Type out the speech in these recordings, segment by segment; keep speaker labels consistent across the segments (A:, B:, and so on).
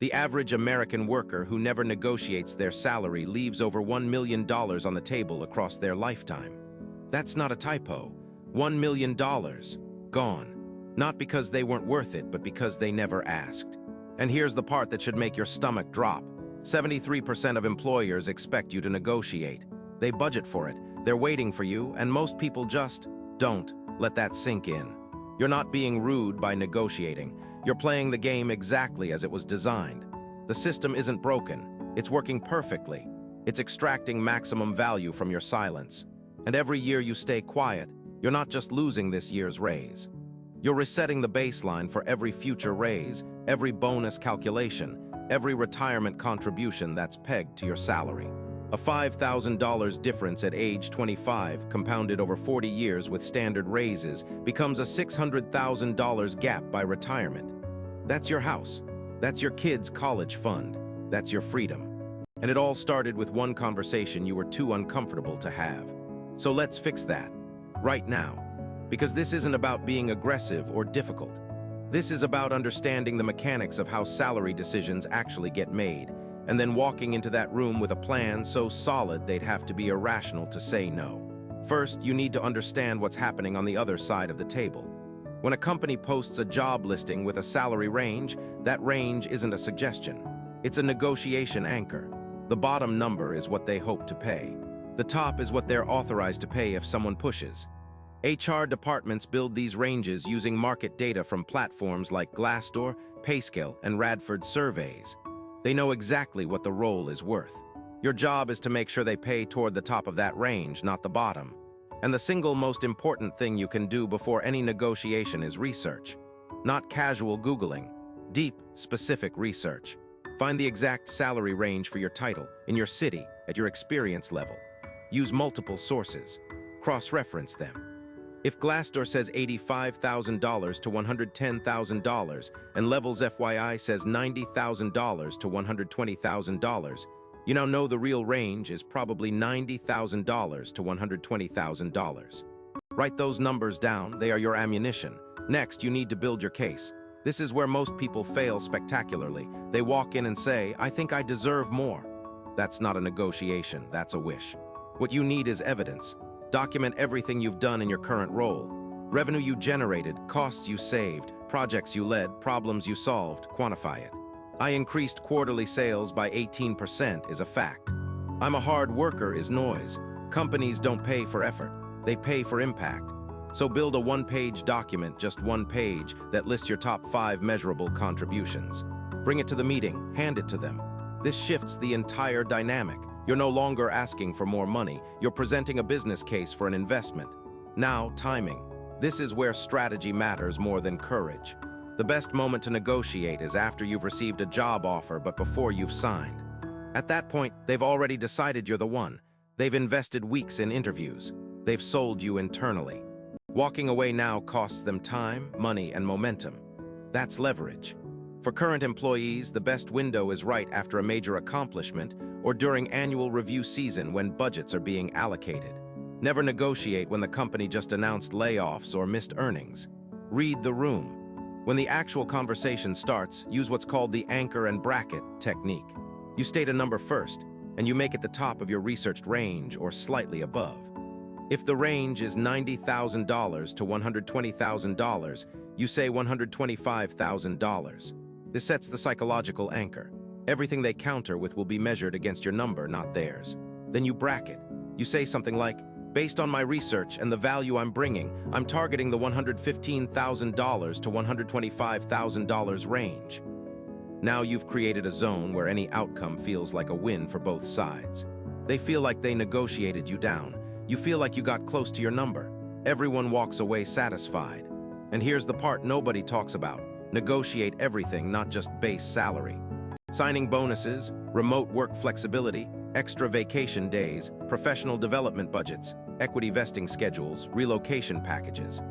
A: The average American worker who never negotiates their salary leaves over $1 million on the table across their lifetime. That's not a typo. $1 million gone. Not because they weren't worth it, but because they never asked. And here's the part that should make your stomach drop. 73% of employers expect you to negotiate. They budget for it, they're waiting for you, and most people just don't let that sink in. You're not being rude by negotiating. You're playing the game exactly as it was designed. The system isn't broken. It's working perfectly. It's extracting maximum value from your silence. And every year you stay quiet, you're not just losing this year's raise. You're resetting the baseline for every future raise, every bonus calculation, every retirement contribution that's pegged to your salary. A $5,000 difference at age 25, compounded over 40 years with standard raises, becomes a $600,000 gap by retirement. That's your house. That's your kids' college fund. That's your freedom. And it all started with one conversation you were too uncomfortable to have. So let's fix that, right now. Because this isn't about being aggressive or difficult. This is about understanding the mechanics of how salary decisions actually get made, and then walking into that room with a plan so solid they'd have to be irrational to say no. First, you need to understand what's happening on the other side of the table. When a company posts a job listing with a salary range, that range isn't a suggestion. It's a negotiation anchor. The bottom number is what they hope to pay. The top is what they're authorized to pay if someone pushes. HR departments build these ranges using market data from platforms like Glassdoor, PayScale, and Radford Surveys. They know exactly what the role is worth. Your job is to make sure they pay toward the top of that range, not the bottom. And the single most important thing you can do before any negotiation is research. Not casual Googling, deep, specific research. Find the exact salary range for your title, in your city, at your experience level. Use multiple sources. Cross-reference them. If Glassdoor says $85,000 to $110,000 and Levels FYI says $90,000 to $120,000, you now know the real range is probably $90,000 to $120,000. Write those numbers down, they are your ammunition. Next, you need to build your case. This is where most people fail spectacularly. They walk in and say, "I think I deserve more." That's not a negotiation, that's a wish. What you need is evidence. Document everything you've done in your current role. Revenue you generated, costs you saved, projects you led, problems you solved, quantify it. I increased quarterly sales by 18% is a fact. I'm a hard worker is noise. Companies don't pay for effort, they pay for impact. So build a one-page document, just one page, that lists your top 5 measurable contributions. Bring it to the meeting, hand it to them. This shifts the entire dynamic. You're no longer asking for more money, you're presenting a business case for an investment. Now, timing. This is where strategy matters more than courage. The best moment to negotiate is after you've received a job offer but before you've signed. At that point, they've already decided you're the one. They've invested weeks in interviews. They've sold you internally. Walking away now costs them time, money, and momentum. That's leverage. For current employees, the best window is right after a major accomplishment or during annual review season when budgets are being allocated. Never negotiate when the company just announced layoffs or missed earnings. Read the room. When the actual conversation starts, use what's called the anchor and bracket technique. You state a number first, and you make it the top of your researched range or slightly above. If the range is $90,000 to $120,000, you say $125,000. This sets the psychological anchor. Everything they counter with will be measured against your number, not theirs. Then you bracket. You say something like, "Based on my research and the value I'm bringing, I'm targeting the $115,000 to $125,000 range." Now you've created a zone where any outcome feels like a win for both sides. They feel like they negotiated you down. You feel like you got close to your number. Everyone walks away satisfied. And here's the part nobody talks about. Negotiate everything, not just base salary. Signing bonuses, remote work flexibility, extra vacation days, professional development budgets, equity vesting schedules, relocation packages.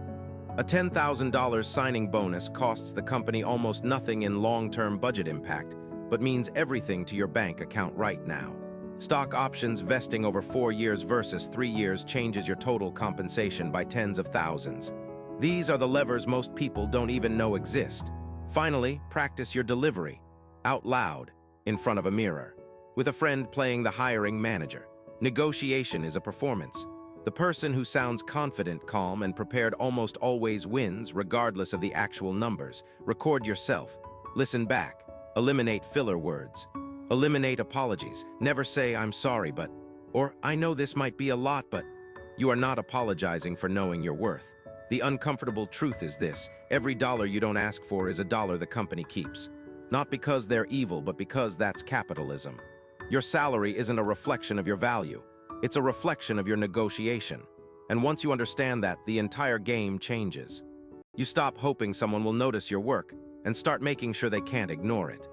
A: A $10,000 signing bonus costs the company almost nothing in long-term budget impact, but means everything to your bank account right now. Stock options vesting over 4 years versus 3 years changes your total compensation by tens of thousands. These are the levers most people don't even know exist. Finally, practice your delivery. Out loud, in front of a mirror, with a friend playing the hiring manager. Negotiation is a performance. The person who sounds confident, calm, and prepared almost always wins, regardless of the actual numbers. Record yourself. Listen back. Eliminate filler words. Eliminate apologies. Never say, "I'm sorry, but," or "I know this might be a lot, but." You are not apologizing for knowing your worth. The uncomfortable truth is this: every dollar you don't ask for is a dollar the company keeps. Not because they're evil, but because that's capitalism. Your salary isn't a reflection of your value. It's a reflection of your negotiation. And once you understand that, the entire game changes. You stop hoping someone will notice your work and start making sure they can't ignore it.